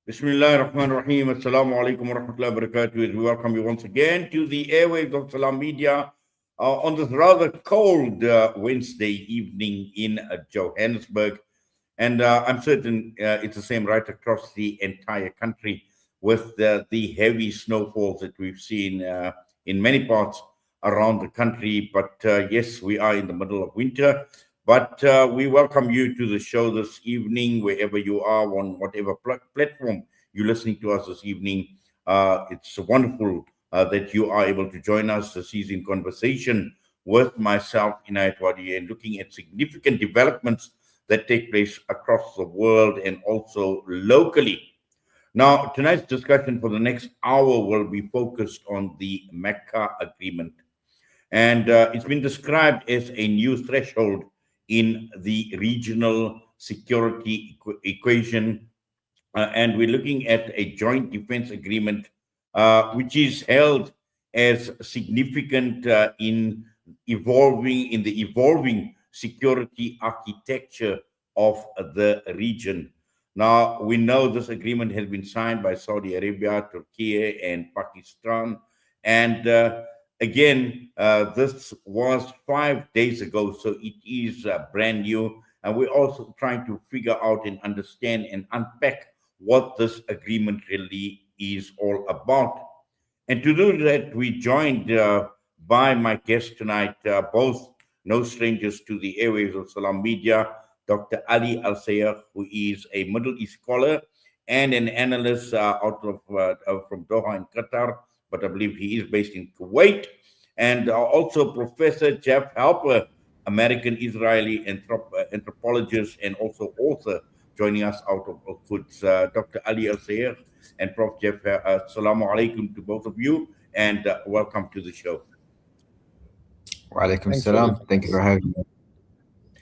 Bismillah ar-Rahman ar-Rahim. Assalamu alaikum wa rahmatullahi wa barakatuh. We welcome you once again to the airwaves of Salam Media on this rather cold Wednesday evening in Johannesburg. And I'm certain it's the same right across the entire country with the heavy snowfalls that we've seen in many parts around the country. But yes, we are in the middle of winter. But we welcome you to the show this evening, wherever you are, on whatever platform you're listening to us this evening. It's wonderful that you are able to join us this is in conversation with myself, Inayat Wadi, and looking at significant developments that take place across the world and also locally. Now, tonight's discussion for the next hour will be focused on the Mecca Agreement. And it's been described as a new threshold in the regional security equation. And we're looking at a joint defense agreement, which is held as significant in the evolving security architecture of the region. Now, we know this agreement has been signed by Saudi Arabia, Turkey, and Pakistan. And again, this was 5 days ago, so it is brand new. And we're also trying to figure out and understand and unpack what this agreement really is all about. And to do that, we joined by my guests tonight, both no strangers to the airwaves of Salam Media, Dr. Ali Alsayegh, who is a Middle East scholar and an analyst out of from Doha in Qatar, but I believe he is based in Kuwait. And also Professor Jeff Halper, American-Israeli anthropologist and also author, joining us out of Quds. Dr. Ali Alsayegh and Prof. Jeff, assalamu alaikum to both of you, and welcome to the show. Wa alaikum salam. Thank you for having me.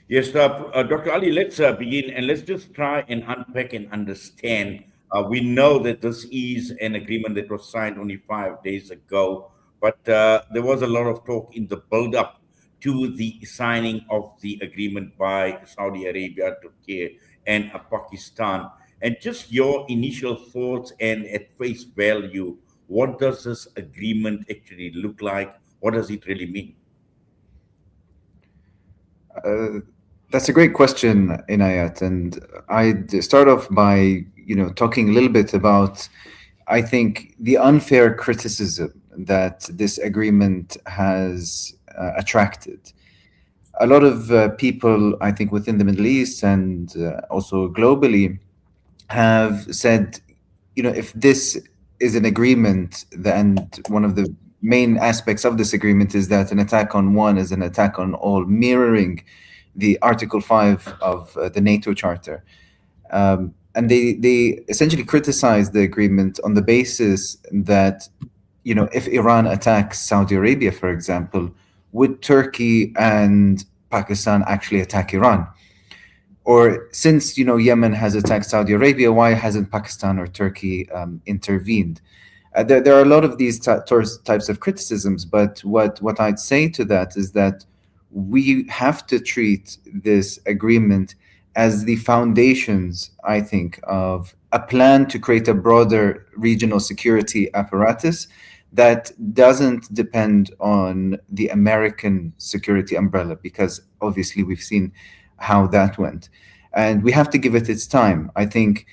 Yes, Dr. Ali, let's begin and let's just try and unpack and understand. We know that this is an agreement that was signed only 5 days ago, but there was a lot of talk in the build-up to the signing of the agreement by Saudi Arabia, Turkey, and Pakistan. And just your initial thoughts and at face value, what does this agreement actually look like? What does it really mean? That's a great question, Inayat, and I'd start off by talking a little bit about, I think, the unfair criticism that this agreement has attracted. A lot of people, I think, within the Middle East and also globally have said, if this is an agreement, and one of the main aspects of this agreement is that an attack on one is an attack on all, mirroring the Article 5 of the NATO Charter. And they essentially criticize the agreement on the basis that, if Iran attacks Saudi Arabia, for example, would Turkey and Pakistan actually attack Iran? Or since, Yemen has attacked Saudi Arabia, why hasn't Pakistan or Turkey intervened? There are a lot of these types of criticisms, but what I'd say to that is that we have to treat this agreement as the foundations, I think, of a plan to create a broader regional security apparatus that doesn't depend on the American security umbrella, because obviously we've seen how that went. And we have to give it its time. I think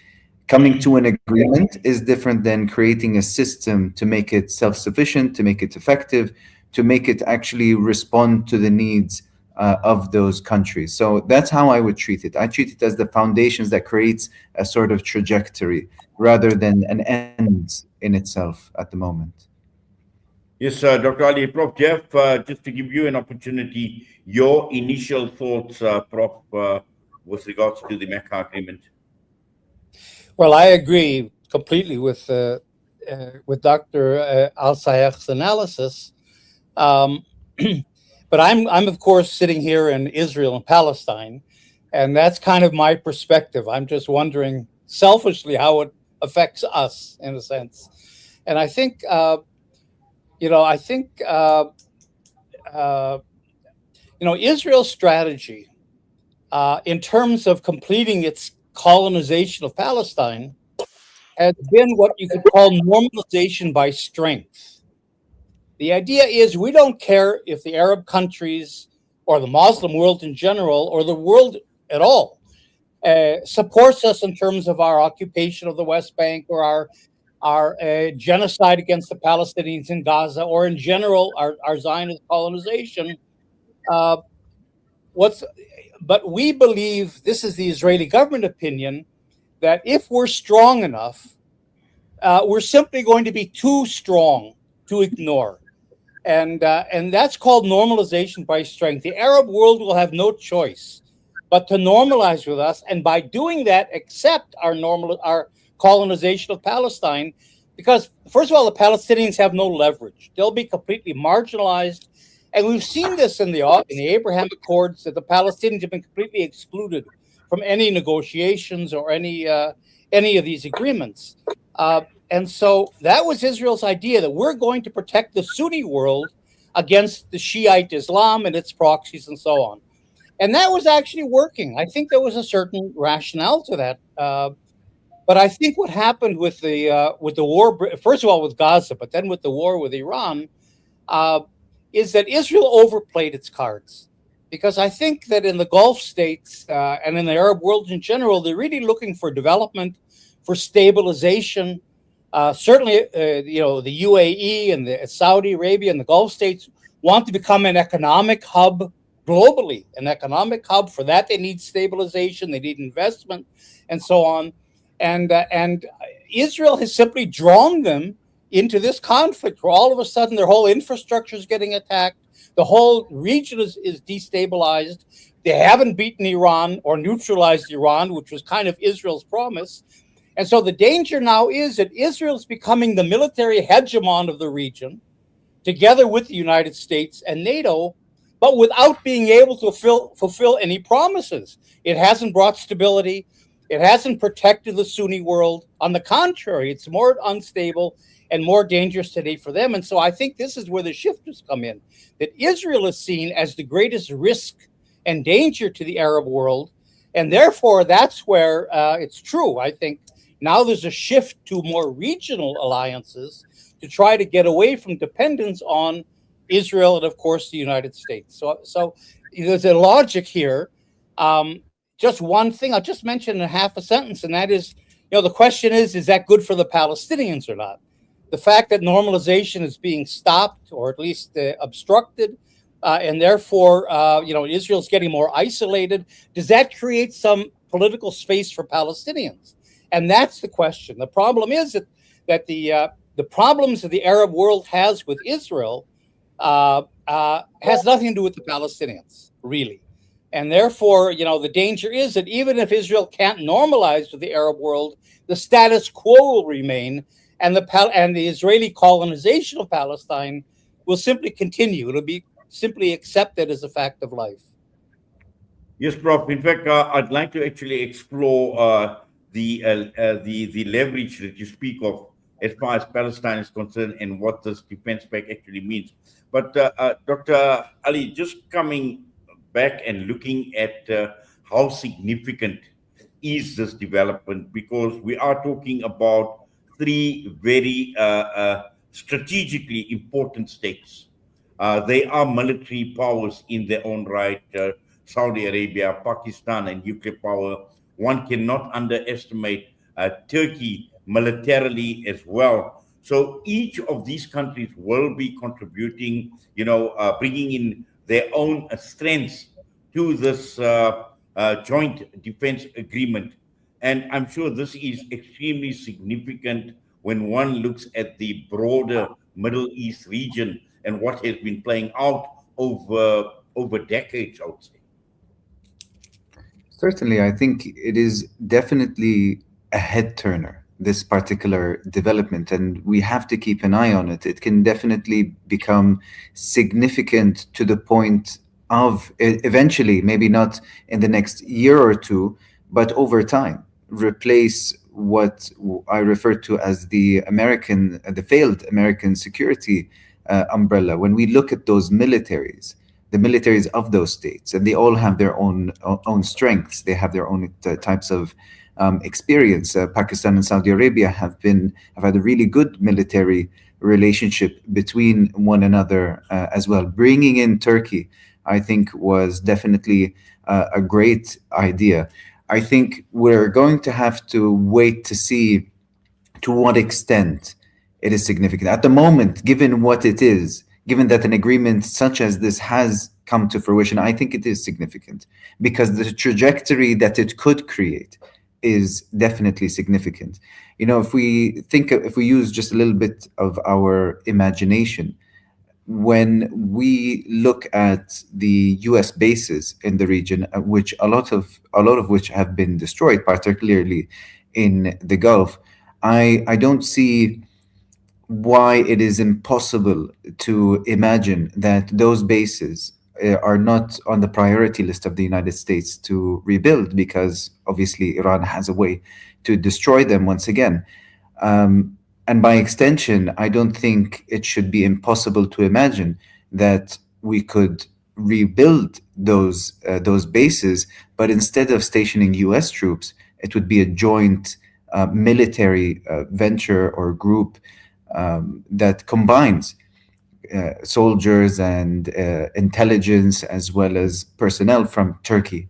coming to an agreement is different than creating a system to make it self-sufficient, to make it effective, to make it actually respond to the needs of those countries. So that's how I would treat it. I treat it as the foundations that creates a sort of trajectory rather than an end in itself at the moment. Yes, Dr. Ali. Prof. Jeff, just to give you an opportunity, your initial thoughts, Prof, with regards to the Mecca Agreement. Well, I agree completely with Dr. Alsayegh's analysis. But I'm of course sitting here in Israel and Palestine, and that's kind of my perspective. I'm just wondering selfishly how it affects us in a sense. And I think, Israel's strategy in terms of completing its colonization of Palestine has been what you could call normalization by strength. The idea is we don't care if the Arab countries or the Muslim world in general or the world at all supports us in terms of our occupation of the West Bank or our genocide against the Palestinians in Gaza, or in general our Zionist colonization. But we believe, this is the Israeli government opinion, that if we're strong enough, we're simply going to be too strong to ignore. And that's called normalization by strength. The Arab world will have no choice but to normalize with us, and by doing that, accept our colonization of Palestine, because first of all, the Palestinians have no leverage. They'll be completely marginalized, and we've seen this in the Abraham Accords, that the Palestinians have been completely excluded from any negotiations or any of these agreements. And so that was Israel's idea, that we're going to protect the Sunni world against the Shiite Islam and its proxies and so on. And that was actually working. I think there was a certain rationale to that. But I think what happened with the war, first of all with Gaza, but then with the war with Iran, is that Israel overplayed its cards. Because I think that in the Gulf states and in the Arab world in general, they're really looking for development, for stabilization. Certainly, the UAE and the Saudi Arabia and the Gulf states want to become an economic hub globally, an economic hub. For that, they need stabilization, they need investment, and so on. And Israel has simply drawn them into this conflict, where all of a sudden their whole infrastructure is getting attacked. The whole region is destabilized. They haven't beaten Iran or neutralized Iran, which was kind of Israel's promise. And so the danger now is that Israel is becoming the military hegemon of the region, together with the United States and NATO, but without being able to fulfill any promises. It hasn't brought stability. It hasn't protected the Sunni world. On the contrary, it's more unstable and more dangerous today for them. And so I think this is where the shifters come in, that Israel is seen as the greatest risk and danger to the Arab world. And therefore, that's where it's true. I think now there's a shift to more regional alliances to try to get away from dependence on Israel and, of course, the United States. So there's a logic here. Just one thing I'll just mention in half a sentence, and that is, the question is that good for the Palestinians or not? The fact that normalization is being stopped or at least obstructed, and therefore, Israel's getting more isolated, does that create some political space for Palestinians? And that's the question. The problem is that the problems that the Arab world has with Israel has nothing to do with the Palestinians, really. And therefore, the danger is that even if Israel can't normalize with the Arab world, the status quo will remain, and the Israeli colonization of Palestine will simply continue. It'll be simply accepted as a fact of life. Yes, Prof. In fact, I'd like to actually explore the leverage that you speak of as far as Palestine is concerned and what this defense pact actually means. But Dr. Ali, just coming back and looking at how significant is this development, because we are talking about three very strategically important states. They are military powers in their own right, Saudi Arabia, Pakistan, and nuclear power. One cannot underestimate Turkey militarily as well. So each of these countries will be contributing, bringing in their own strengths to this joint defense agreement. And I'm sure this is extremely significant when one looks at the broader Middle East region and what has been playing out over decades, I would say. Certainly, I think it is definitely a head turner, this particular development, and we have to keep an eye on it. It can definitely become significant to the point of eventually, maybe not in the next year or two, but over time, replace what I refer to as the failed American security umbrella. When we look at those militaries, the militaries of those states, and they all have their own strengths. They have their own types of experience. Pakistan and Saudi Arabia have had a really good military relationship between one another as well. Bringing in Turkey, I think, was definitely a great idea. I think we're going to have to wait to see to what extent it is significant. At the moment, given what it is, given that an agreement such as this has come to fruition, I think it is significant because the trajectory that it could create is definitely significant. If we use just a little bit of our imagination, when we look at the US bases in the region, which a lot of which have been destroyed, particularly in the Gulf, I don't see why it is impossible to imagine that those bases are not on the priority list of the United States to rebuild, because obviously Iran has a way to destroy them once again. And by extension, I don't think it should be impossible to imagine that we could rebuild those bases, but instead of stationing US troops, it would be a joint military venture or group that combines soldiers and intelligence, as well as personnel from Turkey,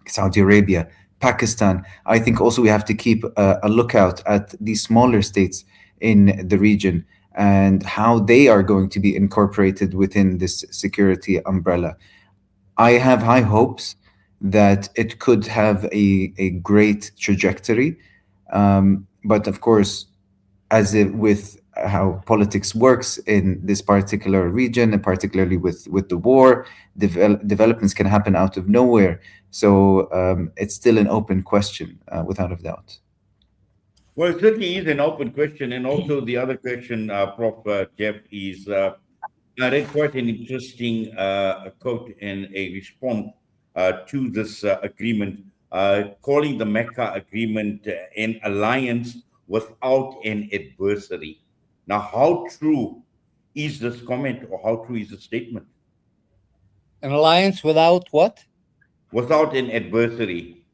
Saudi Arabia, Pakistan. I think also we have to keep a lookout at these smaller states in the region and how they are going to be incorporated within this security umbrella. I have high hopes that it could have a great trajectory. But of course, as with how politics works in this particular region, and particularly with the war, developments can happen out of nowhere. So it's still an open question, without a doubt. Well, it certainly is an open question. And also the other question, Prof. Jeff, is I read quite an interesting quote and a response to this agreement, calling the Mecca agreement an alliance without an adversary. Now, how true is this comment, or how true is the statement? An alliance without what? Without an adversary.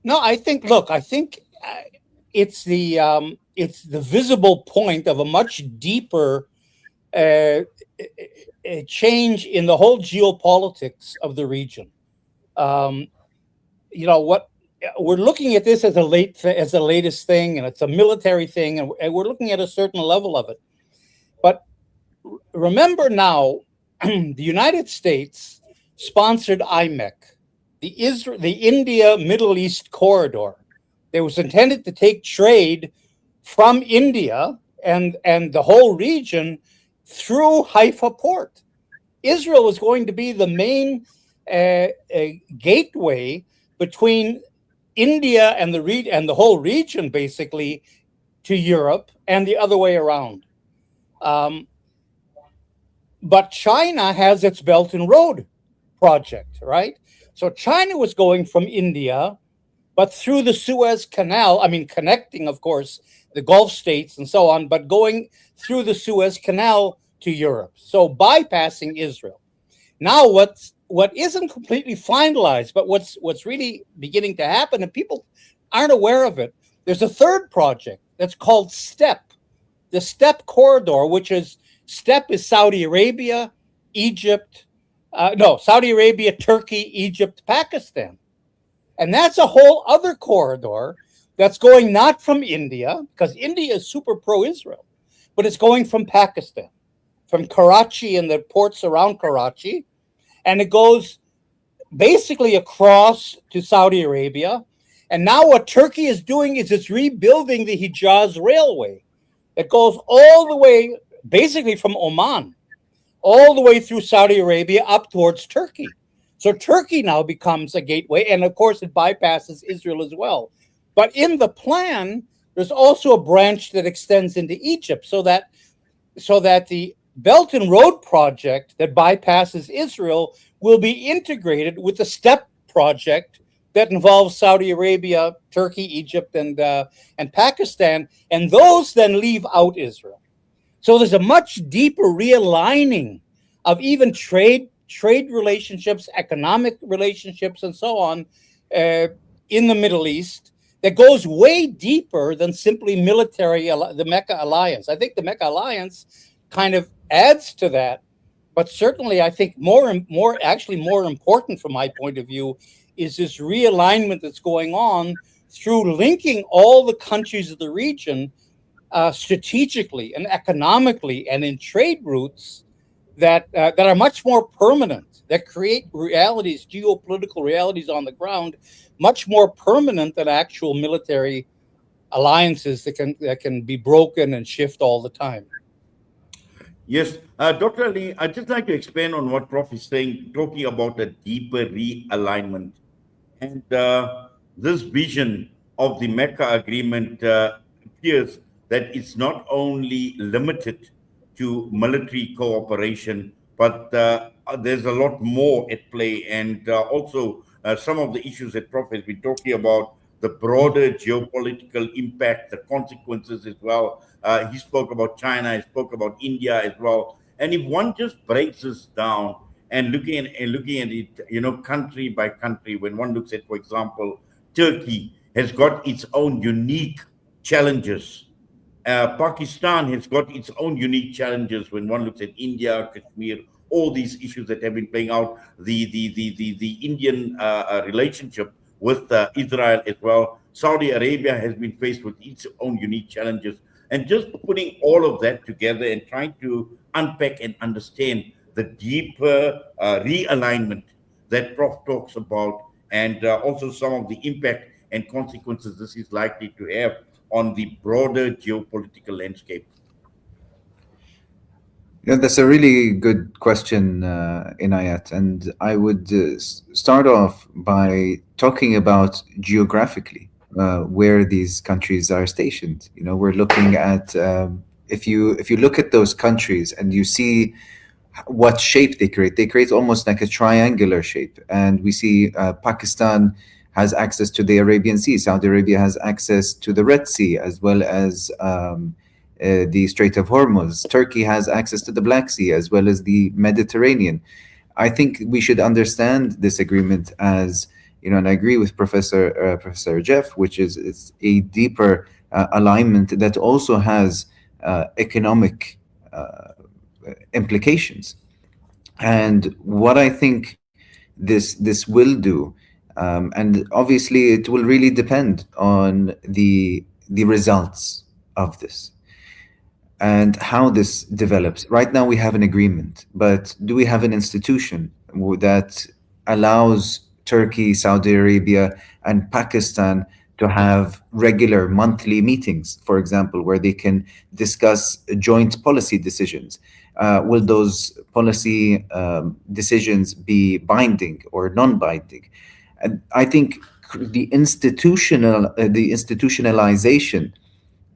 No, I think. Look, I think it's the visible point of a much deeper change in the whole geopolitics of the region. What we're looking at this as the latest thing, and it's a military thing, and we're looking at a certain level of it. But remember now, the United States sponsored IMEC, the India Middle East corridor. It was intended to take trade from India and the whole region through Haifa port. Israel was going to be the main gateway between India and the whole region, basically, to Europe, and the other way around. But China has its Belt and Road project, right? So China was going from India, but through the Suez Canal, connecting, of course, the Gulf states and so on, but going through the Suez Canal to Europe, so bypassing Israel. Now, what isn't completely finalized, but what's really beginning to happen, and people aren't aware of it, there's a third project that's called STEP, the STEP corridor, which is STEP is Saudi Arabia, Saudi Arabia, Turkey, Egypt, Pakistan. And that's a whole other corridor that's going not from India, because India is super pro-Israel, but it's going from Pakistan, from Karachi and the ports around Karachi. And it goes basically across to Saudi Arabia. And now what Turkey is doing is it's rebuilding the Hijaz Railway. It goes all the way, basically from Oman, all the way through Saudi Arabia up towards Turkey. So Turkey now becomes a gateway, and of course it bypasses Israel as well. But in the plan, there's also a branch that extends into Egypt, so that the Belt and Road project that bypasses Israel will be integrated with the STEP project that involves Saudi Arabia, Turkey, Egypt, and Pakistan, and those then leave out Israel. So there's a much deeper realigning of even trade trade relationships, economic relationships, and so on in the Middle East that goes way deeper than simply military, the Mecca alliance. I think the Mecca alliance kind of adds to that, but certainly I think more important from my point of view is this realignment that's going on through linking all the countries of the region strategically and economically and in trade routes that are much more permanent, that create realities, geopolitical realities on the ground, much more permanent than actual military alliances that can be broken and shift all the time. Yes, Dr. Ali, I'd just like to expand on what Prof is saying, talking about a deeper realignment. And this vision of the Mecca agreement appears that it's not only limited to military cooperation, but there's a lot more at play. And also some of the issues that Prof has been talking about, the broader geopolitical impact, the consequences as well. He spoke about China, he spoke about India as well. And if one just breaks this down and looking at it, country by country, when one looks at, for example, Turkey has got its own unique challenges. Pakistan has got its own unique challenges when one looks at India, Kashmir, all these issues that have been playing out, the Indian relationship with Israel as well. Saudi Arabia has been faced with its own unique challenges. And just putting all of that together and trying to unpack and understand the deeper realignment that Prof talks about, and also some of the impact and consequences this is likely to have on the broader geopolitical landscape. That's a really good question, Inayat. And I would start off by talking about geographically where these countries are stationed. We're looking at if you look at those countries and you see what shape they create almost like a triangular shape. And we see Pakistan has access to the Arabian Sea. Saudi Arabia has access to the Red Sea, as well as the Strait of Hormuz. Turkey has access to the Black Sea, as well as the Mediterranean. I think we should understand this agreement as, and I agree with Professor Jeff, which is it's a deeper alignment that also has economic implications. And what I think this will do, and obviously it will really depend on the results of this and how this develops. Right now we have an agreement, but do we have an institution that allows Turkey, Saudi Arabia, and Pakistan to have regular monthly meetings, for example, where they can discuss joint policy decisions? Will those policy decisions be binding or non-binding? And I think the institutionalization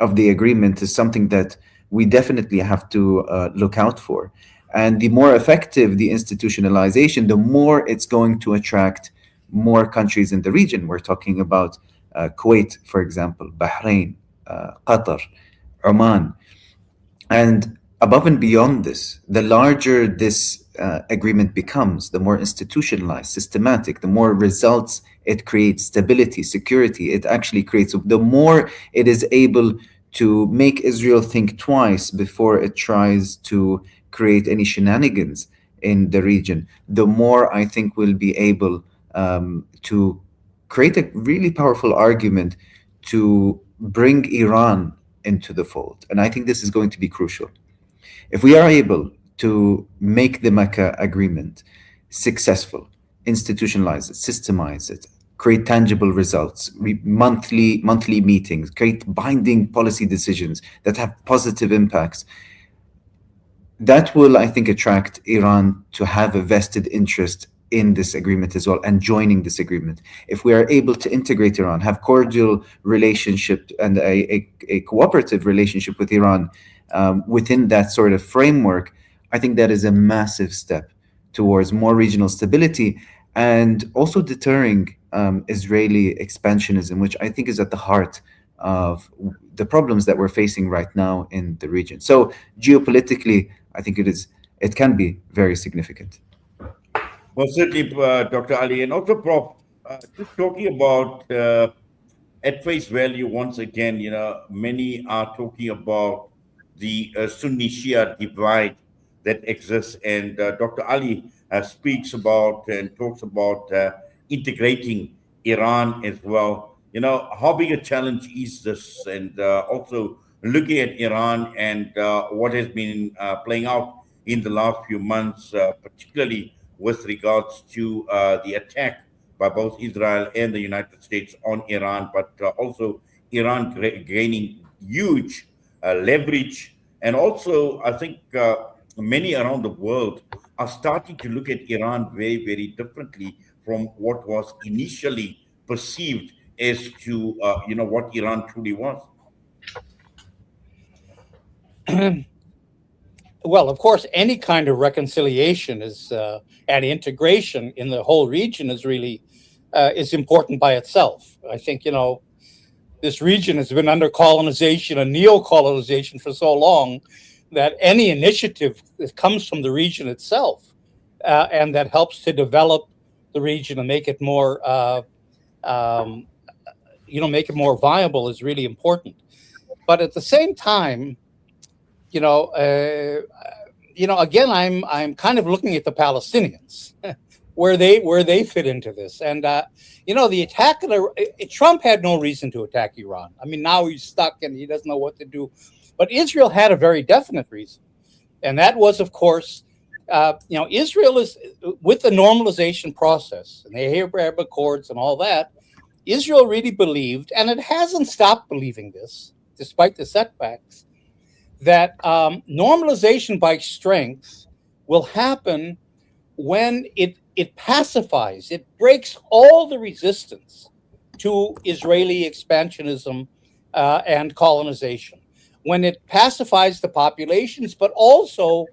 of the agreement is something that we definitely have to look out for. And the more effective the institutionalization, the more it's going to attract more countries in the region. We're talking about Kuwait, for example, Bahrain, Qatar, Oman. And above and beyond this, the larger this agreement becomes, the more institutionalized, systematic, the more results it creates, stability, security it actually creates, the more it is able to make Israel think twice before it tries to create any shenanigans in the region, the more I think we'll be able to create a really powerful argument to bring Iran into the fold. And I think this is going to be crucial. If we are able to make the Mecca agreement successful, institutionalize it, systemize it, create tangible results, monthly meetings, create binding policy decisions that have positive impacts, that will, I think, attract Iran to have a vested interest in this agreement as well and joining this agreement. If we are able to integrate Iran, have cordial relationship and a cooperative relationship with Iran within that sort of framework, I think that is a massive step towards more regional stability and also deterring Israeli expansionism, which I think is at the heart of the problems that we're facing right now in the region. So geopolitically, I think it can be very significant. Well, certainly, Dr. Ali, and also, Prof, just talking about at face value, once again, many are talking about the Sunni Shia divide that exists, and Dr. Ali speaks about and talks about integrating Iran as well. How big a challenge is this? And also looking at Iran and what has been playing out in the last few months, particularly with regards to the attack by both Israel and the United States on Iran, but also Iran gaining huge leverage. And also, I think many around the world are starting to look at Iran very, very differently from what was initially perceived as to, what Iran truly was. Well, of course, any kind of reconciliation is and integration in the whole region is really is important by itself. I think this region has been under colonization and neo-colonization for so long that any initiative that comes from the region itself and that helps to develop the region and make it more make it more viable is really important. But at the same time, again, I'm kind of looking at the Palestinians, where they fit into this, and the attack Trump had no reason to attack Iran. I mean, now he's stuck and he doesn't know what to do, but Israel had a very definite reason, and that was, of course, Israel is with the normalization process and the Abraham Accords and all that. Israel really believed, and it hasn't stopped believing this, despite the setbacks, that normalization by strength will happen when it pacifies, it breaks all the resistance to Israeli expansionism and colonization, when it pacifies the populations, but also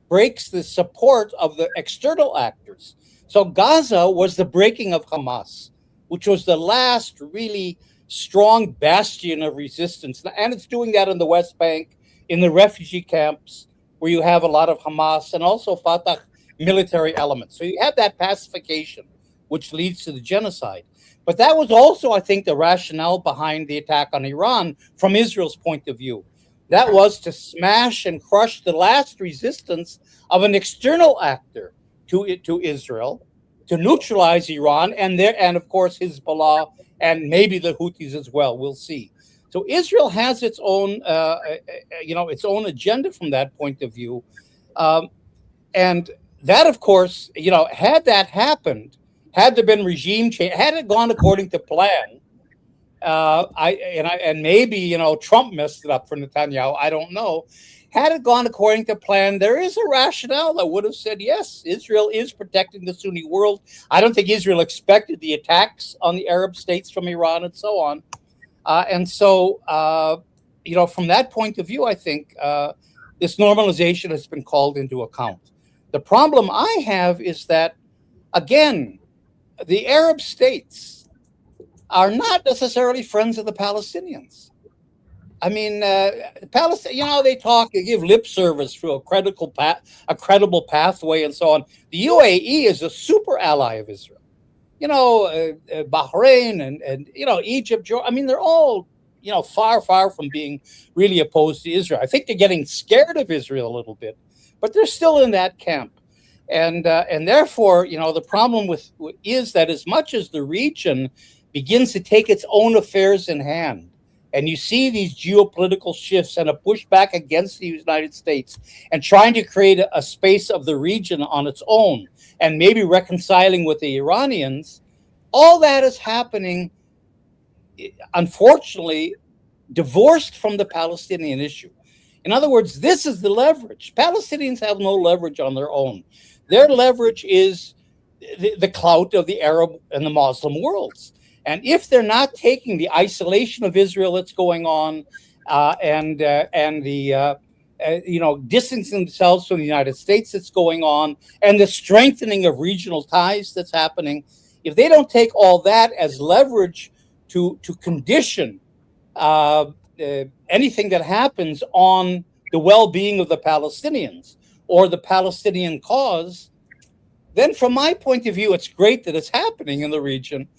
breaks the support of the external actors. So Gaza was the breaking of Hamas, which was the last really strong bastion of resistance. And it's doing that in the West Bank, in the refugee camps, where you have a lot of Hamas and also Fatah military elements. So you have that pacification, which leads to the genocide. But that was also, I think, the rationale behind the attack on Iran from Israel's point of view. That was to smash and crush the last resistance of an external actor to Israel, to neutralize Iran and of course Hezbollah and maybe the Houthis as well. We'll see. So Israel has its own, its own agenda from that point of view, and that, of course, had that happened, had there been regime change, had it gone according to plan, and maybe Trump messed it up for Netanyahu. I don't know. Had it gone according to plan, there is a rationale that would have said, yes, Israel is protecting the Sunni world. I don't think Israel expected the attacks on the Arab states from Iran and so on. And so, from that point of view, I think this normalization has been called into account. The problem I have is that, again, the Arab states are not necessarily friends of the Palestinians. I mean, Palestine, they give lip service through a credible pathway and so on. The UAE is a super ally of Israel. Bahrain and Egypt, Jordan. I mean, they're all, far, far from being really opposed to Israel. I think they're getting scared of Israel a little bit, but they're still in that camp. And therefore, the problem is that as much as the region begins to take its own affairs in hand, and you see these geopolitical shifts and a pushback against the United States and trying to create a space of the region on its own and maybe reconciling with the Iranians, all that is happening, unfortunately, divorced from the Palestinian issue. In other words, this is the leverage. Palestinians have no leverage on their own. Their leverage is the clout of the Arab and the Muslim worlds. And if they're not taking the isolation of Israel that's going on and the distancing themselves from the United States that's going on and the strengthening of regional ties that's happening, if they don't take all that as leverage to condition anything that happens on the well-being of the Palestinians or the Palestinian cause, then from my point of view, it's great that it's happening in the region,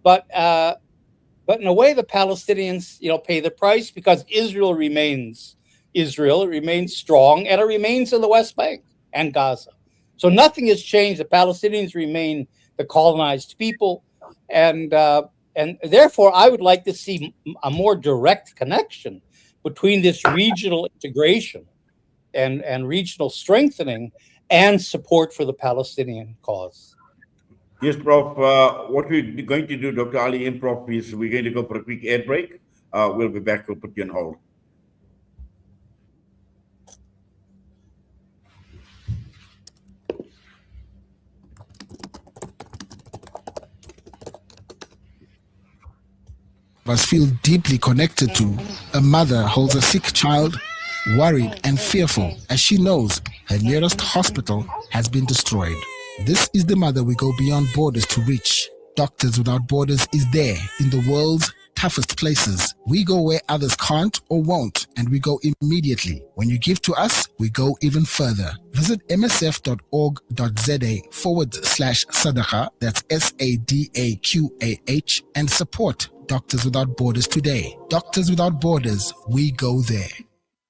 but in a way, the Palestinians, pay the price because Israel remains Israel. It remains strong, and it remains in the West Bank and Gaza. So nothing has changed. The Palestinians remain the colonized people, and therefore, I would like to see a more direct connection between this regional integration and regional strengthening and support for the Palestinian cause. Yes, Prof. What we're going to do, Dr. Ali and Prof, is we're going to go for a quick ad break. We'll be back. We'll put you on hold. Must feel deeply connected to. A mother holds a sick child, worried and fearful as she knows her nearest hospital has been destroyed. This is the mother we go beyond borders to reach. Doctors Without Borders is there in the world's toughest places. We go where others can't or won't, and we go immediately. When you give to us, we go even further. Visit msf.org.za/sadaqa, that's SADAQAH, and support Doctors Without Borders today. Doctors Without Borders, we go there.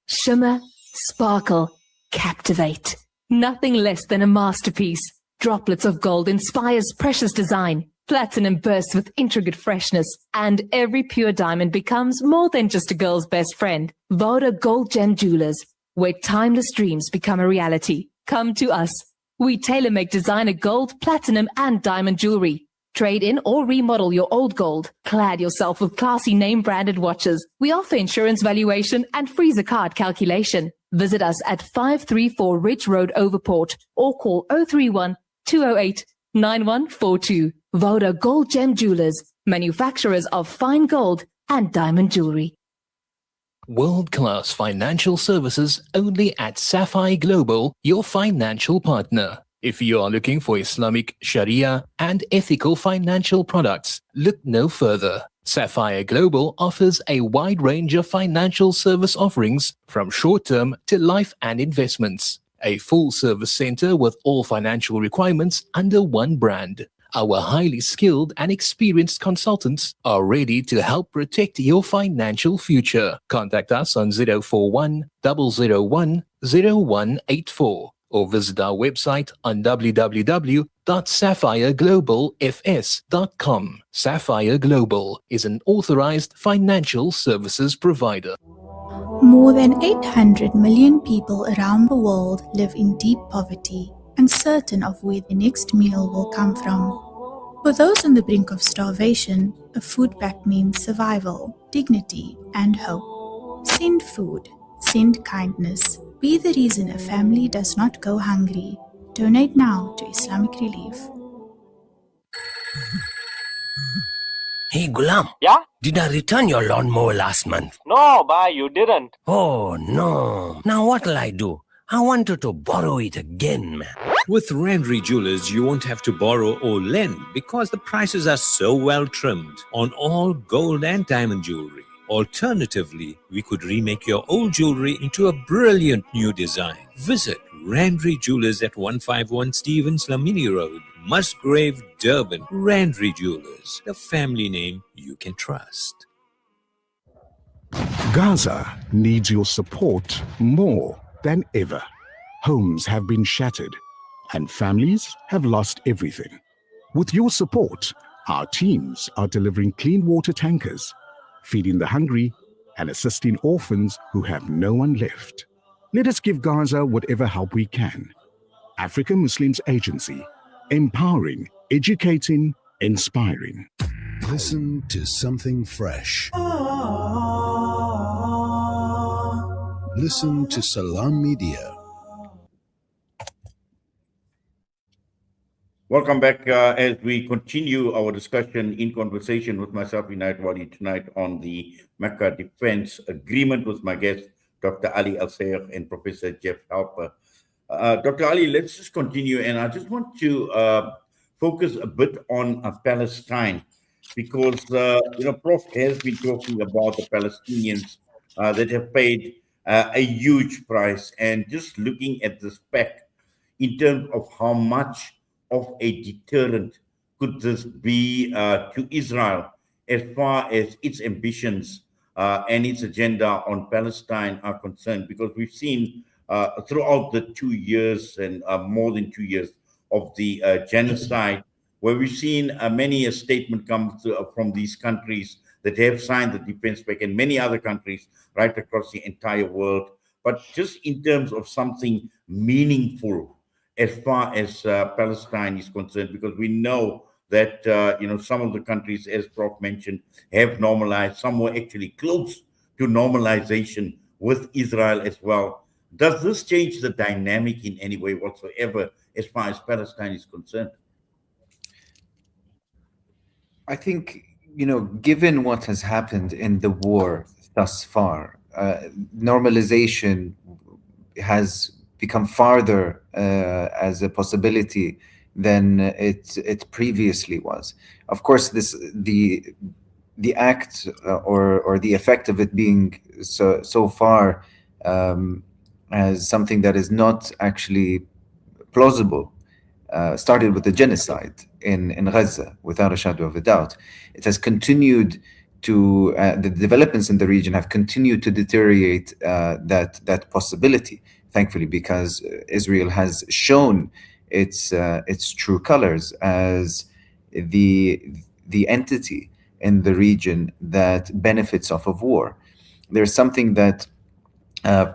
Shimmer, sparkle, captivate. Nothing less than a masterpiece. Droplets of gold inspires precious design. Platinum bursts with intricate freshness, and every pure diamond becomes more than just a girl's best friend. Voda Gold Gem Jewelers, where timeless dreams become a reality. Come to us. We tailor-make designer gold, platinum, and diamond jewelry. Trade in or remodel your old gold. Clad yourself with classy name-branded watches. We offer insurance valuation and free zakat calculation. Visit us at 534 Ridge Road, Overport, or call 031 208 9142. Voda Gold Gem Jewelers, manufacturers of fine gold and diamond jewelry. World-class financial services only at Sapphire Global, your financial partner. If you are looking for Islamic, Sharia, and ethical financial products, look no further. Sapphire Global offers a wide range of financial service offerings from short-term to life and investments. A full-service center with all financial requirements under one brand. Our highly skilled and experienced consultants are ready to help protect your financial future. Contact us on 041 001 0184 or visit our website on www.sapphireglobalfs.com. Sapphire Global is an authorized financial services provider. More than 800 million people around the world live in deep poverty, uncertain of where the next meal will come from. For those on the brink of starvation, a food pack means survival, dignity, and hope. Send food, send kindness. Be the reason a family does not go hungry. Donate now to Islamic Relief. Hey Gulam. Yeah? Did I return your lawnmower last month? No, bye, you didn't. Oh no. Now what'll I do? I wanted to borrow it again, man. With Randry Jewelers, you won't have to borrow or lend because the prices are so well trimmed on all gold and diamond jewelry. Alternatively, we could remake your old jewelry into a brilliant new design. Visit Randry Jewelers at 151 Stevens Lamini Road, Musgrave, Durban. Randry Jewelers, the family name you can trust. Gaza needs your support more than ever. Homes have been shattered and families have lost everything. With your support, our teams are delivering clean water tankers, feeding the hungry, and assisting orphans who have no one left. Let us give Gaza whatever help we can. African Muslims Agency, empowering, educating, inspiring. Listen to something fresh. Listen to Salam Media. Welcome back as we continue our discussion in conversation with myself, Inayat Wadi, tonight on the Mecca Defense Agreement with my guest, Dr. Ali Alsayegh and Professor Jeff Halper. Dr. Ali, let's just continue, and I just want to focus a bit on Palestine because, Prof has been talking about the Palestinians that have paid a huge price, and just looking at the spec in terms of how much of a deterrent could this be to Israel as far as its ambitions and its agenda on Palestine are concerned? Because we've seen throughout the 2 years and more than 2 years of the genocide, where we've seen many a statement come from these countries that have signed the defense pact and many other countries right across the entire world. But just in terms of something meaningful as far as Palestine is concerned, because we know that some of the countries, as Prof mentioned, have normalized. Some were actually close to normalization with Israel as well. Does this change the dynamic in any way whatsoever as far as Palestine is concerned? I think, given what has happened in the war thus far, normalization has become farther as a possibility than it previously was. Of course, the act or the effect of it being so far as something that is not actually plausible started with the genocide in Gaza, without a shadow of a doubt. It has continued to the developments in the region have continued to deteriorate that possibility, thankfully, because Israel has shown its true colors as the entity in the region that benefits off of war. There's something that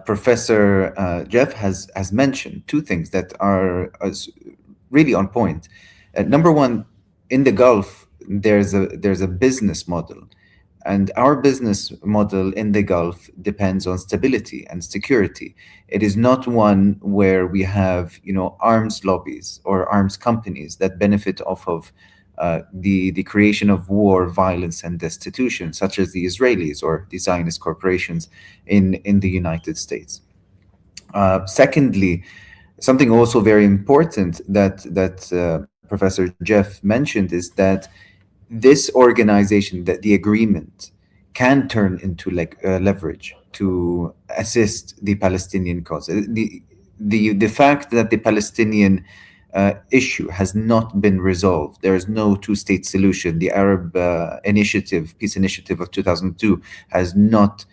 Professor Jeff has mentioned, two things that are really on point. Number one, in the Gulf, there's a business model, and our business model in the Gulf depends on stability and security. It is not one where we have arms lobbies or arms companies that benefit off of the creation of war, violence, and destitution, such as the Israelis or the Zionist corporations in the United States. Secondly, something also very important that Professor Jeff mentioned is that this organization, that the agreement, can turn into leverage to assist the Palestinian cause. The fact that the Palestinian issue has not been resolved. There is no two-state solution. The Arab peace initiative of 2002 has not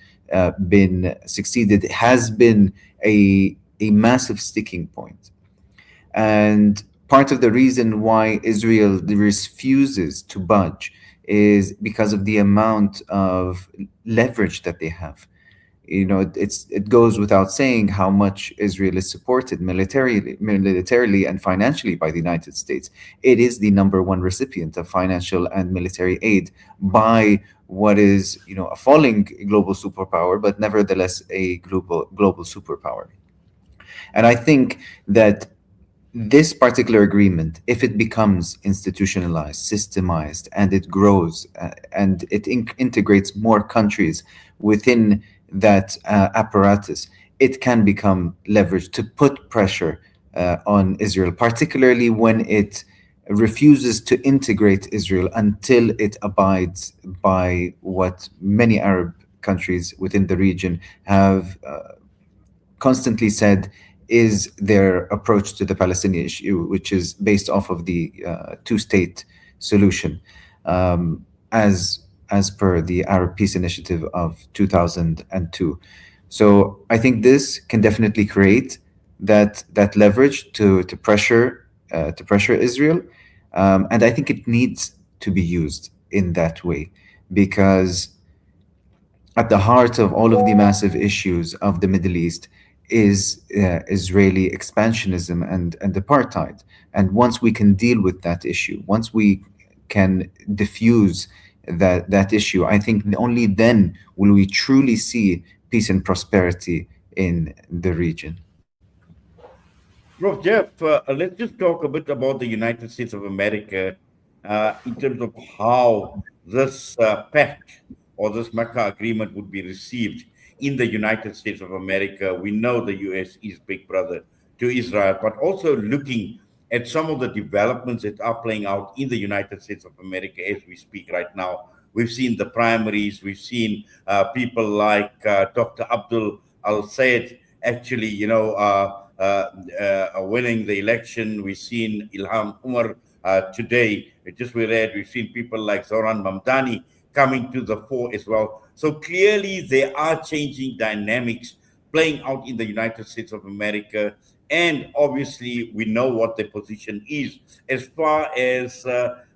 been succeeded. It has been a massive sticking point. And part of the reason why Israel refuses to budge is because of the amount of leverage that they have. It goes without saying how much Israel is supported militarily and financially by the United States. It is the number one recipient of financial and military aid by what is, a falling global superpower, but nevertheless a global superpower. And I think that this particular agreement, if it becomes institutionalized, systemized, and it grows and it integrates more countries within that apparatus, it can become leverage to put pressure on Israel, particularly when it refuses to integrate Israel until it abides by what many Arab countries within the region have constantly said is their approach to the Palestinian issue, which is based off of the two-state solution, as per the Arab Peace Initiative of 2002. So I think this can definitely create that leverage to pressure Israel, and I think it needs to be used in that way, because at the heart of all of the massive issues of the Middle East is Israeli expansionism and apartheid. And once we can deal with that issue, once we can diffuse that issue, I think only then will we truly see peace and prosperity in the region. Prof. Jeff, let's just talk a bit about the United States of America in terms of how this pact or this Mecca agreement would be received in the United States of America. We know the US is big brother to Israel, but also looking at some of the developments that are playing out in the United States of America as we speak right now. We've seen the primaries, we've seen people like Dr. Abdul Alsayegh actually, winning the election. We've seen Ilham Umar today. We've seen people like Zoran Mamdani coming to the fore as well. So clearly there are changing dynamics playing out in the United States of America. And obviously we know what their position is as far as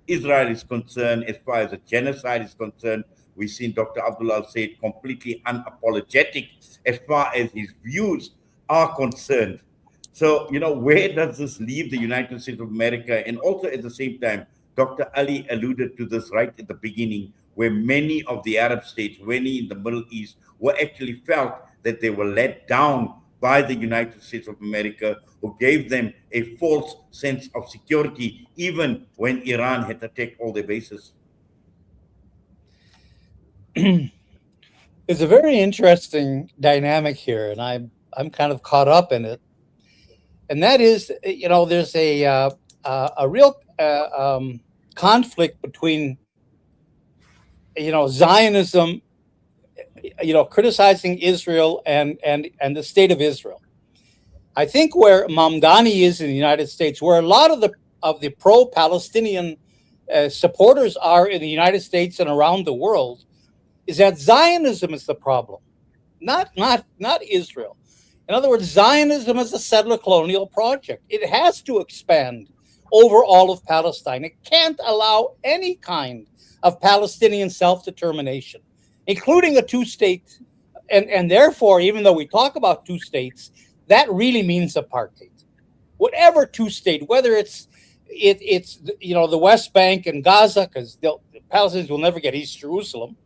Israel is concerned, as far as the genocide is concerned. We've seen Dr. Abdullah Alsayegh completely unapologetic as far as his views are concerned. So, where does this leave the United States of America? And also at the same time, Dr. Ali alluded to this right at the beginning, where many of the Arab states, many in the Middle East, were actually felt that they were let down by the United States of America, who gave them a false sense of security, even when Iran had attacked all their bases. It's a very interesting dynamic here, and I'm kind of caught up in it. And that is, there's a real conflict between, Zionism, criticizing Israel and the state of Israel. I think where Mamdani is in the United States, where a lot of the pro-Palestinian supporters are in the United States and around the world, is that Zionism is the problem, not Israel. In other words, Zionism is a settler colonial project. It has to expand over all of Palestine. It can't allow any kind of Palestinian self-determination, including a two-state. And therefore, even though we talk about two states, that really means apartheid. Whatever two-state, whether it's the West Bank and Gaza, because the Palestinians will never get East Jerusalem,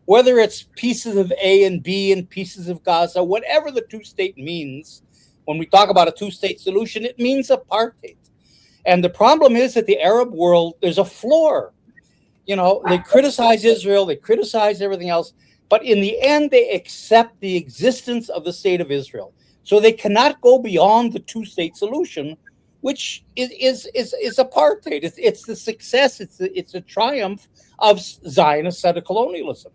whether it's pieces of A and B and pieces of Gaza, whatever the two-state means, when we talk about a two-state solution, it means apartheid. And the problem is that the Arab world, there's a floor. They criticize Israel, they criticize everything else, but in the end, they accept the existence of the state of Israel. So they cannot go beyond the two-state solution, which is apartheid. It's the success, it's the triumph of Zionist settler colonialism.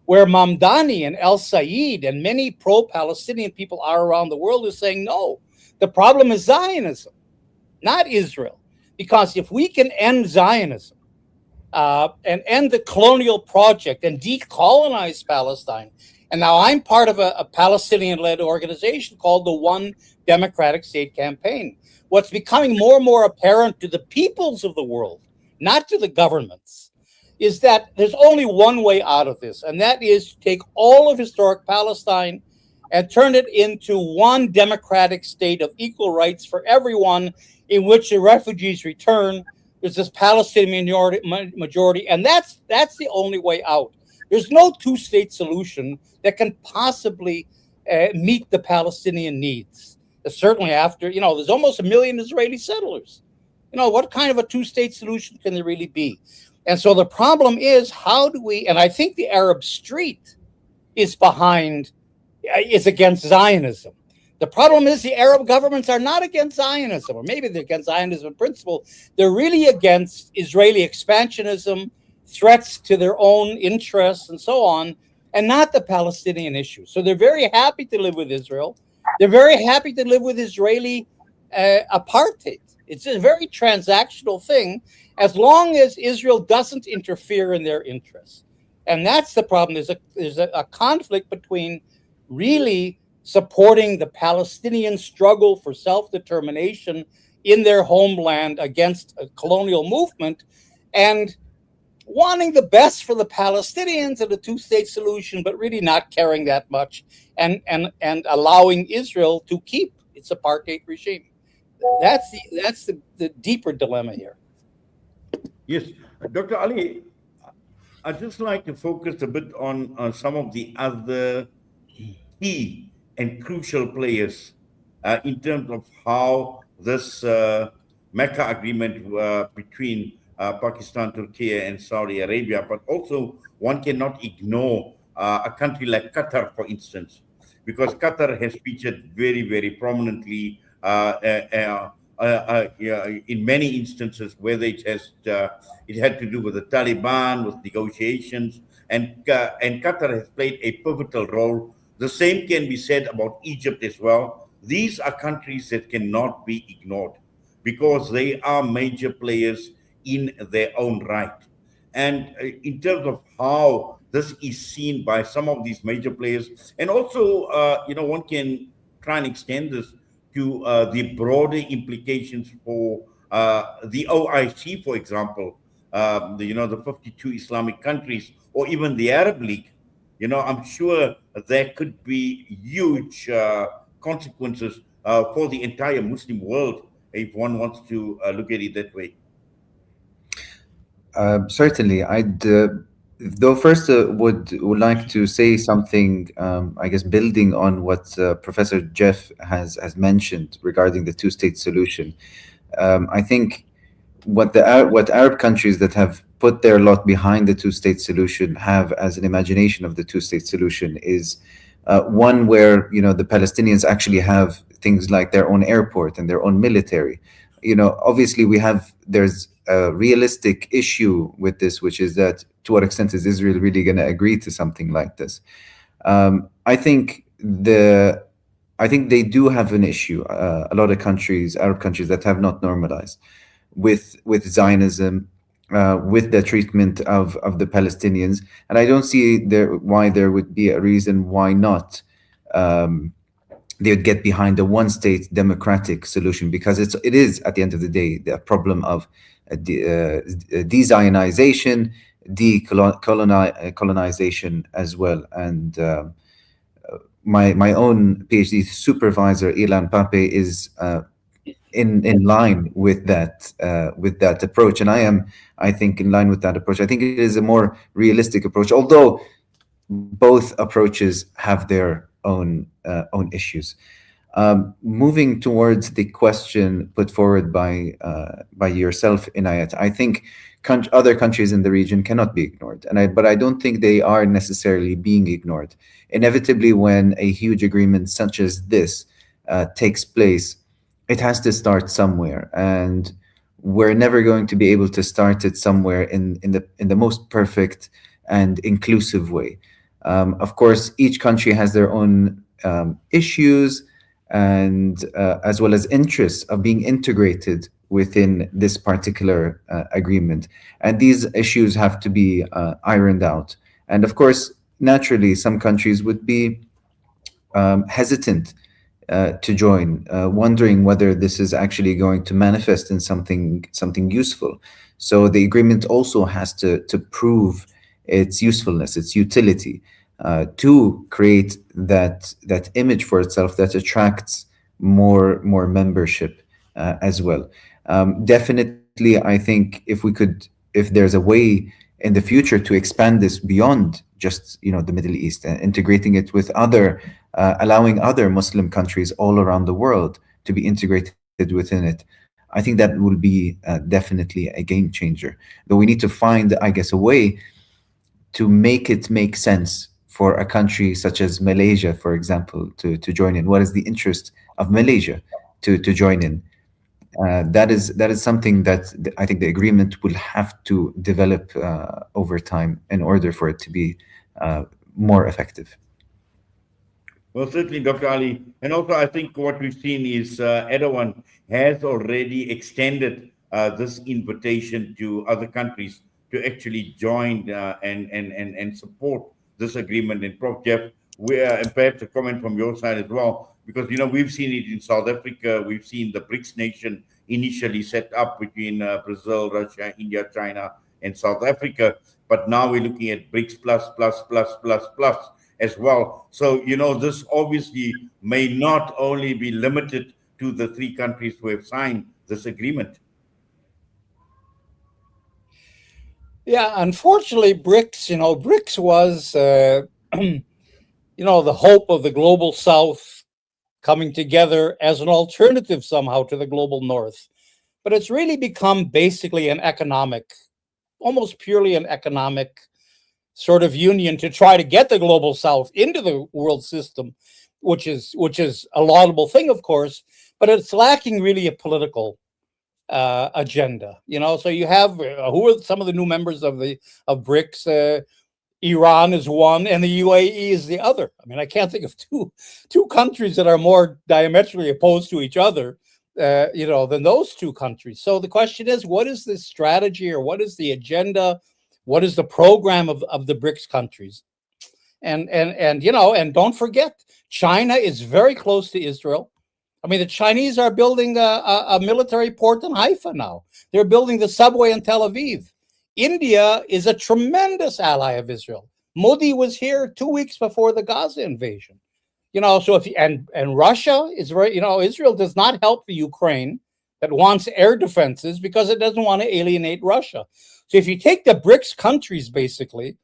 Where Mamdani and Alsayegh and many pro-Palestinian people are around the world is saying, no, the problem is Zionism, not Israel. Because if we can end Zionism and end the colonial project and decolonize Palestine, and now I'm part of a Palestinian-led organization called the One Democratic State Campaign. What's becoming more and more apparent to the peoples of the world, not to the governments, is that there's only one way out of this, and that is to take all of historic Palestine and turn it into one democratic state of equal rights for everyone, in which the refugees return. There's this Palestinian majority, and that's the only way out. There's no two-state solution that can possibly meet the Palestinian needs. Certainly after, there's almost 1 million Israeli settlers. What kind of a two-state solution can there really be? And so the problem is, how do we, and I think the Arab street is against Zionism. The problem is the Arab governments are not against Zionism, or maybe they're against Zionism in principle. They're really against Israeli expansionism, threats to their own interests, and so on, and not the Palestinian issue. So they're very happy to live with Israel. They're very happy to live with Israeli apartheid. It's a very transactional thing, as long as Israel doesn't interfere in their interests. And that's the problem. There's a conflict between really supporting the Palestinian struggle for self-determination in their homeland against a colonial movement and wanting the best for the Palestinians and the two-state solution, but really not caring that much and allowing Israel to keep its apartheid regime. That's the deeper dilemma here. Yes, Dr. Ali, I'd just like to focus a bit on some of the other key and crucial players in terms of how this Mecca agreement between Pakistan, Turkey, and Saudi Arabia, but also one cannot ignore a country like Qatar, for instance, because Qatar has featured very, very prominently in many instances, whether it had to do with the Taliban, with negotiations, and Qatar has played a pivotal role The same can be said about Egypt as well. These are countries that cannot be ignored because they are major players in their own right. And in terms of how this is seen by some of these major players, and also, one can try and extend this to the broader implications for the OIC, for example, the 52 Islamic countries, or even the Arab League. I'm sure there could be huge consequences for the entire Muslim world if one wants to look at it that way. Certainly, I'd though first would like to say something. I guess building on what Professor Jeff has mentioned regarding the two-state solution. I think what Arab countries that have put their lot behind the two-state solution have as an imagination of the two-state solution is one where the Palestinians actually have things like their own airport and their own military. Obviously there's a realistic issue with this, which is that to what extent is Israel really going to agree to something like this? I think they do have an issue. A lot of countries, Arab countries, that have not normalized with Zionism, with the treatment of the Palestinians, and I don't see why there would be a reason why not. They would get behind a one-state democratic solution, because it is at the end of the day the problem of de-Zionization, decolonization as well. And my own PhD supervisor Ilan Pape is in line with that approach, and I think in line with that approach. I think it is a more realistic approach, although both approaches have their own issues. Moving towards the question put forward by yourself, Inayat, I think other countries in the region cannot be ignored, but I don't think they are necessarily being ignored. Inevitably, when a huge agreement such as this takes place, it has to start somewhere, and we're never going to be able to start it somewhere in the most perfect and inclusive way. Of course, each country has their own issues and as well as interests of being integrated within this particular agreement. And these issues have to be ironed out. And of course, naturally, some countries would be hesitant to join, wondering whether this is actually going to manifest in something useful. So the agreement also has to prove its usefulness, its utility, to create that image for itself that attracts more membership as well. Definitely, I think if there's a way in the future to expand this beyond just the Middle East, integrating it with allowing other Muslim countries all around the world to be integrated within it, I think that will be definitely a game changer. Though we need to find, I guess, a way to make it make sense for a country such as Malaysia, for example, to join in. What is the interest of Malaysia to join in? That is something that I think the agreement will have to develop over time in order for it to be more effective. Well, certainly, Dr. Ali. And also, I think what we've seen is Erdogan has already extended this invitation to other countries to actually join and support this agreement. And Prof. Jeff, and perhaps a comment from your side as well, because we've seen it in South Africa. We've seen the BRICS nation initially set up between Brazil, Russia, India, China, and South Africa, but now we're looking at BRICS plus as well. So this obviously may not only be limited to the three countries who have signed this agreement. Yeah, unfortunately, BRICS was, the hope of the global South coming together as an alternative somehow to the global North. But it's really become basically almost purely an economic sort of union to try to get the global South into the world system, which is a laudable thing, of course, but it's lacking really a political agenda. So you have who are some of the new members of BRICS? Iran is one, and the UAE is the other. I mean, I can't think of two countries that are more diametrically opposed to each other, than those two countries. So the question is, what is the strategy, or what is the agenda? What is the program of the BRICS countries? And don't forget, China is very close to Israel. I mean, the Chinese are building a military port in Haifa now. They're building the subway in Tel Aviv. India is a tremendous ally of Israel. Modi was here 2 weeks before the Gaza invasion. So and Russia is very, Israel does not help the Ukraine that wants air defenses because it doesn't want to alienate Russia. So if you take the BRICS countries, basically,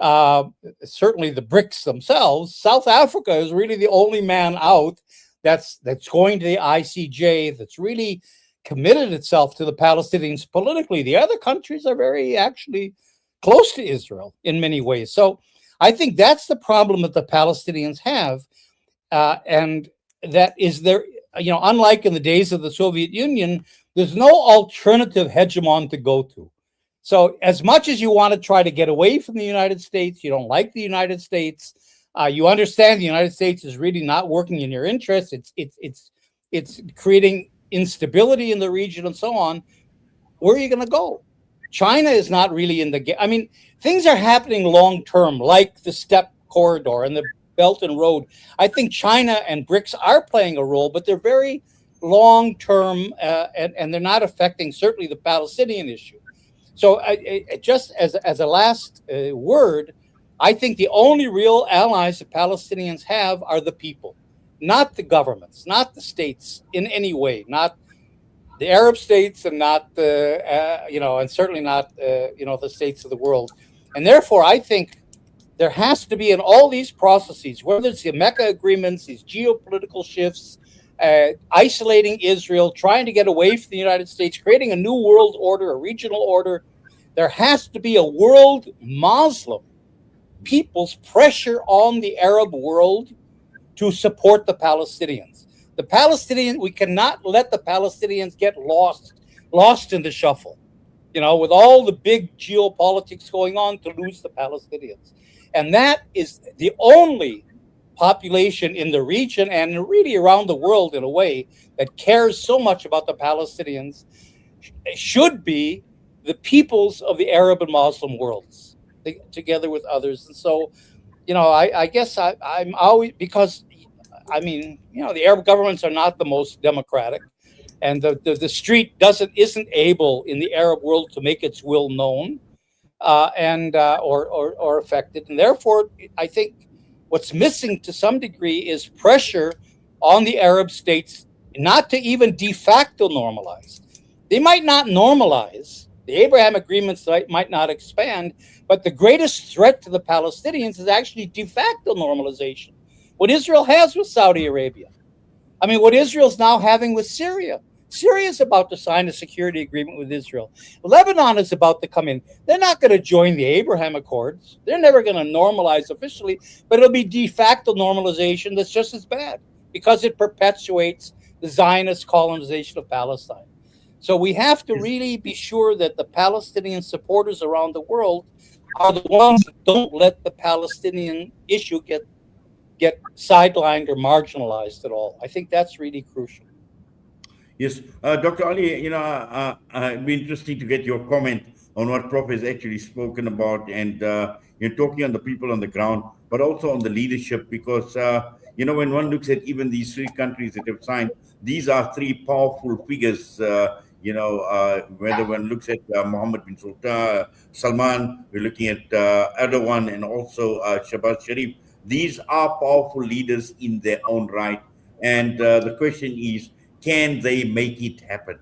certainly the BRICS themselves, South Africa is really the only man out that's going to the ICJ, that's really committed itself to the Palestinians politically. The other countries are very actually close to Israel in many ways. So I think that's the problem that the Palestinians have. And that is there, unlike in the days of the Soviet Union, there's no alternative hegemon to go to. So as much as you want to try to get away from the United States, you don't like the United States, you understand the United States is really not working in your interest. It's creating instability in the region and so on. Where are you going to go? China is not really in the game. I mean, things are happening long term, like the Steppe Corridor and the Belt and Road. I think China and BRICS are playing a role, but they're very long term, and they're not affecting certainly the Palestinian issue. So just as a last word, I think the only real allies the Palestinians have are the people, not the governments, not the states in any way, not the Arab states, and not the, and certainly not, the states of the world. And therefore, I think there has to be in all these processes, whether it's the Mecca agreements, these geopolitical shifts, isolating Israel, trying to get away from the United States, creating a new world order, a regional order, there has to be a world Muslim people's pressure on the Arab world to support the Palestinians. The Palestinians, we cannot let the Palestinians get lost in the shuffle, with all the big geopolitics going on, to lose the Palestinians. And that is the only population in the region and really around the world in a way that cares so much about the Palestinians. It should be the peoples of the Arab and Muslim worlds together with others. And so, I guess I'm always, because the Arab governments are not the most democratic, and the street isn't able in the Arab world to make its will known, or affected. And therefore, I think what's missing to some degree is pressure on the Arab states not to even de facto normalize. They might not normalize. The Abraham agreements might not expand, but the greatest threat to the Palestinians is actually de facto normalization. What Israel has with Saudi Arabia. I mean, what Israel's now having with Syria. Syria is about to sign a security agreement with Israel. Lebanon is about to come in. They're not going to join the Abraham Accords. They're never going to normalize officially, but it'll be de facto normalization that's just as bad because it perpetuates the Zionist colonization of Palestine. So we have to really be sure that the Palestinian supporters around the world are the ones that don't let the Palestinian issue get sidelined or marginalized at all. I think that's really crucial. Yes, Dr. Ali, it'd be interesting to get your comment on what Prof has actually spoken about, and you're talking on the people on the ground, but also on the leadership, because when one looks at even these three countries that have signed, these are three powerful figures. Whether one looks at Mohammed bin Salman, we're looking at Erdogan, and also Shahbaz Sharif. These are powerful leaders in their own right, and the question is, can they make it happen?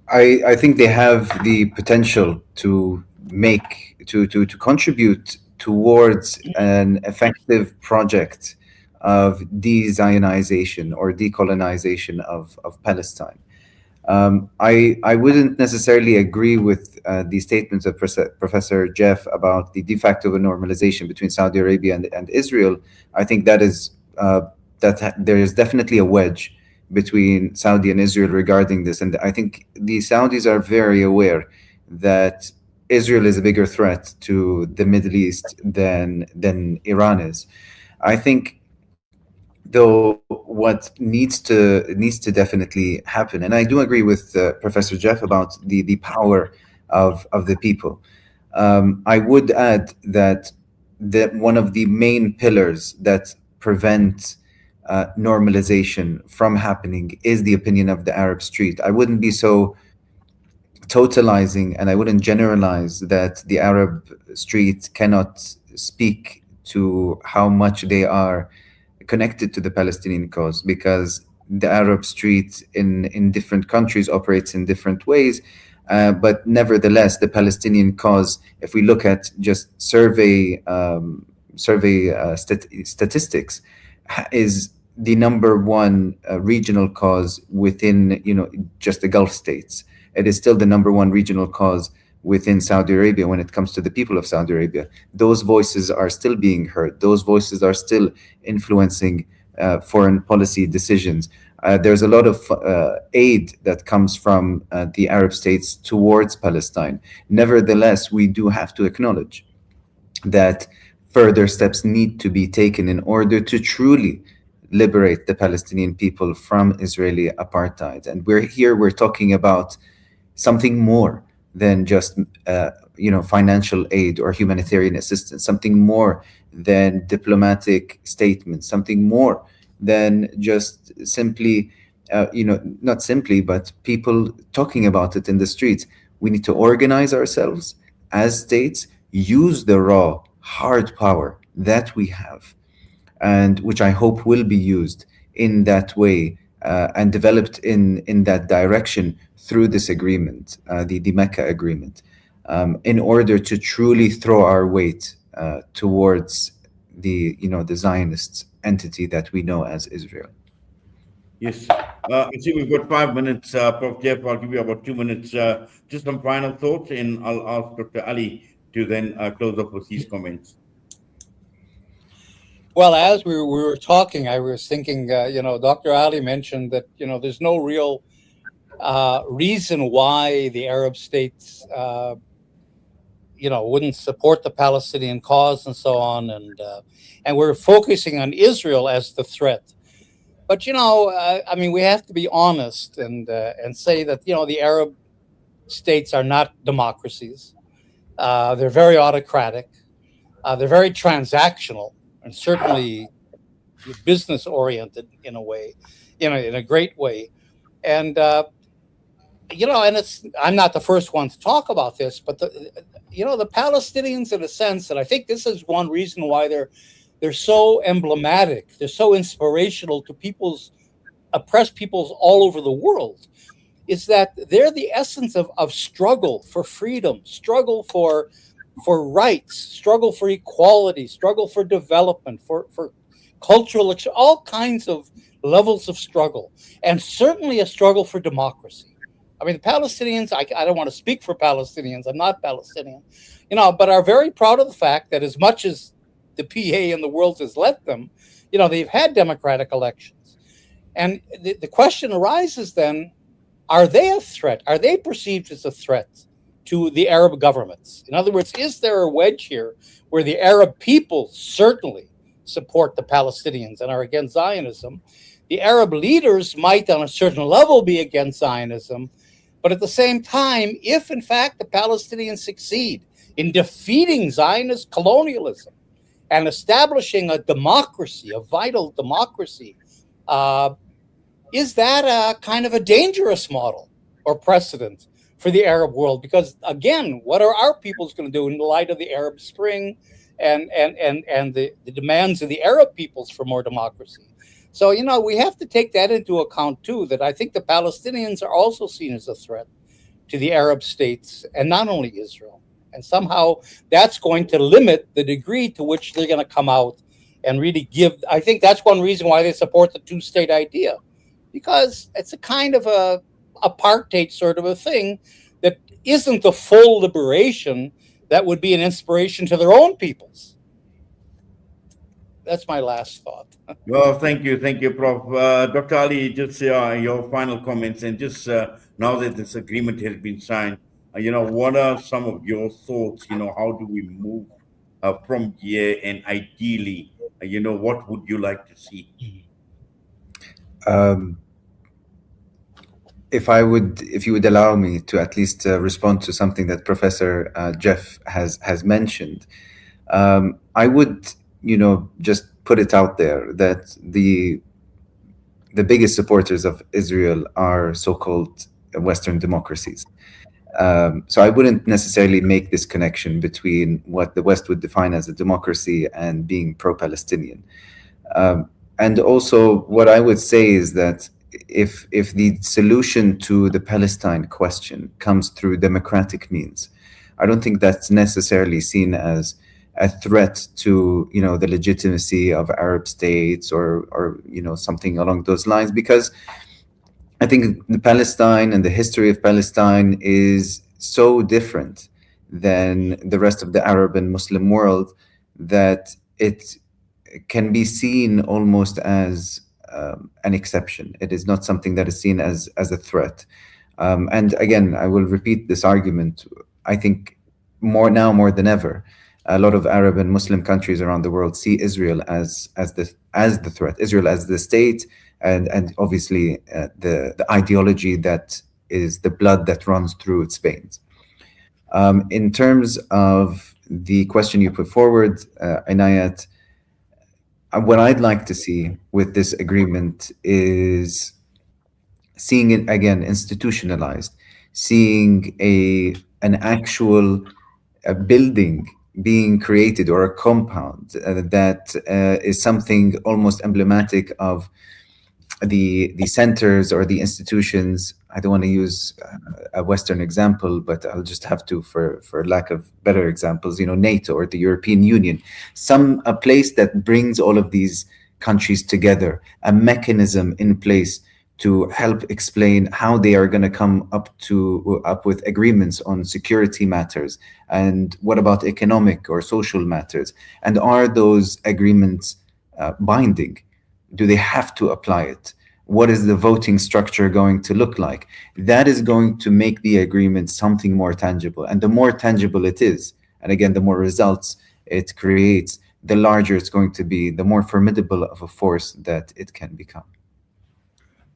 I think they have the potential to contribute towards an effective project of de-Zionization or decolonization of Palestine. I wouldn't necessarily agree with the statements of Professor Jeff about the de facto normalization between Saudi Arabia and Israel. I think that is that there is definitely a wedge between Saudi and Israel regarding this, and I think the Saudis are very aware that Israel is a bigger threat to the Middle East than Iran is. I think, though, what needs to definitely happen, and I do agree with Professor Jeff about the power of the people. I would add that one of the main pillars that prevent normalization from happening is the opinion of the Arab street. I wouldn't be so totalizing, and I wouldn't generalize that the Arab street cannot speak to how much they are connected to the Palestinian cause, because the Arab street in different countries operates in different ways. But nevertheless, the Palestinian cause, if we look at just survey statistics, is the number one regional cause within just the Gulf states. It is still the number one regional cause within Saudi Arabia when it comes to the people of Saudi Arabia. Those voices are still being heard. Those voices are still influencing foreign policy decisions. There's a lot of aid that comes from the Arab states towards Palestine. Nevertheless, we do have to acknowledge that further steps need to be taken in order to truly liberate the Palestinian people from Israeli apartheid. And we're talking about something more than just financial aid or humanitarian assistance, something more than diplomatic statements, something more than just simply, not simply, but people talking about it in the streets. We need to organize ourselves as states, use the raw, hard power that we have, and which I hope will be used in that way and developed in that direction through this agreement, the Mecca agreement, in order to truly throw our weight towards the Zionist entity that we know as Israel. Yes. I see we've got 5 minutes, Prof. Jeff. I'll give you about 2 minutes. Just some final thoughts, and I'll ask Dr. Ali to then close up with his comments. Well, as we were talking, I was thinking, Dr. Ali mentioned that, there's no real reason why the Arab states, wouldn't support the Palestinian cause and so on. And we're focusing on Israel as the threat. But, we have to be honest and say that, the Arab states are not democracies. They're very autocratic. They're very transactional and certainly business oriented in a way, in a great way. And, and I'm not the first one to talk about this, but the Palestinians, in a sense, and I think this is one reason why they're so emblematic, they're so inspirational to oppressed peoples all over the world, is that they're the essence of struggle for freedom, struggle for rights, struggle for equality, struggle for development, for cultural, all kinds of levels of struggle, and certainly a struggle for democracy. The Palestinians, I don't want to speak for Palestinians, I'm not Palestinian, but are very proud of the fact that as much as the PA in the world has let them, they've had democratic elections. And the question arises then, are they a threat? Are they perceived as a threat to the Arab governments? In other words, is there a wedge here where the Arab people certainly support the Palestinians and are against Zionism? The Arab leaders might on a certain level be against Zionism, but at the same time, if in fact the Palestinians succeed in defeating Zionist colonialism and establishing a democracy, a vital democracy, is that a kind of a dangerous model or precedent for the Arab world? Because again, what are our peoples going to do in the light of the Arab Spring and the demands of the Arab peoples for more democracy? So, we have to take that into account too, that I think the Palestinians are also seen as a threat to the Arab states and not only Israel. And somehow that's going to limit the degree to which they're going to come out and really give. I think that's one reason why they support the two-state idea, because it's a kind of a apartheid sort of a thing that isn't the full liberation that would be an inspiration to their own peoples. That's my last thought. Well, thank you, Prof. Dr. Ali, just your final comments, and just now that this agreement has been signed, what are some of your thoughts? How do we move from here, and ideally, what would you like to see? If you would allow me to at least respond to something that Professor Jeff has mentioned, I would, just put it out there that the biggest supporters of Israel are so-called Western democracies. So I wouldn't necessarily make this connection between what the West would define as a democracy and being pro-Palestinian. And also, what I would say is that if the solution to the Palestine question comes through democratic means, I don't think that's necessarily seen as a threat to the legitimacy of Arab states or something along those lines, because I think the Palestine and the history of Palestine is so different than the rest of the Arab and Muslim world that it can be seen almost as an exception. It is not something that is seen as a threat. And again, I will repeat this argument. I think more than ever, a lot of Arab and Muslim countries around the world see Israel as the threat, Israel as the state, and obviously the ideology that is the blood that runs through its veins. In terms of the question you put forward, Inayat, what I'd like to see with this agreement is seeing it again institutionalized, seeing an actual building being created, or a compound that is something almost emblematic of the centers or the institutions. I don't want to use a Western example, but I'll just have to for lack of better examples, NATO or the European Union, a place that brings all of these countries together, a mechanism in place to help explain how they are going to come up with agreements on security matters, and what about economic or social matters, and are those agreements binding? Do they have to apply it? What is the voting structure going to look like? That is going to make the agreement something more tangible. And the more tangible it is, and again, the more results it creates, the larger it's going to be, the more formidable of a force that it can become.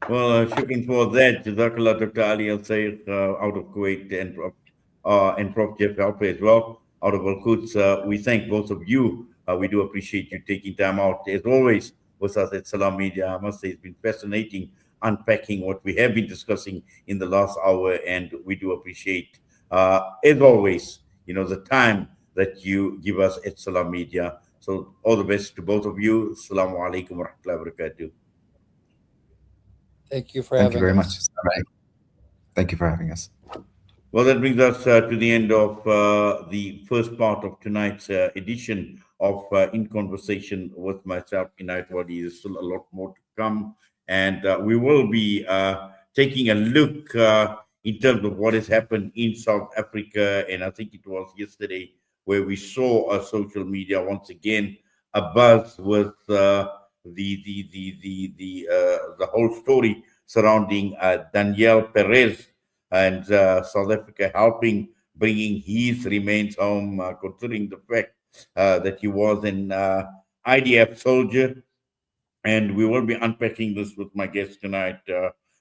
Well, shukran for that. Jazakallah, Dr. Ali Alsayegh out of Kuwait, and Prof. Jeff Halper as well out of Al-Quds. We thank both of you. We do appreciate you taking time out, as always, with us at Salam Media. I must say it's been fascinating unpacking what we have been discussing in the last hour, and we do appreciate, as always, the time that you give us at Salam Media. So all the best to both of you. Assalamu alaikum wa rahmatullahi wa barakatuh. Thank you for Thank having you very us. much. Thank you for having us. Well, that brings us to the end of the first part of tonight's edition of In Conversation with myself, Inayat Wadi. There's still a lot more to come, and we will be taking a look in terms of what has happened in South Africa. And I think it was yesterday where we saw social media once again abuzz with the whole story surrounding Daniel Perez and South Africa helping bringing his remains home, considering the fact that he was an IDF soldier. And we will be unpacking this with my guests tonight,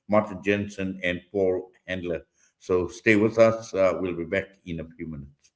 Martin Jensen and Paul Handler. So stay with us. We'll be back in a few minutes.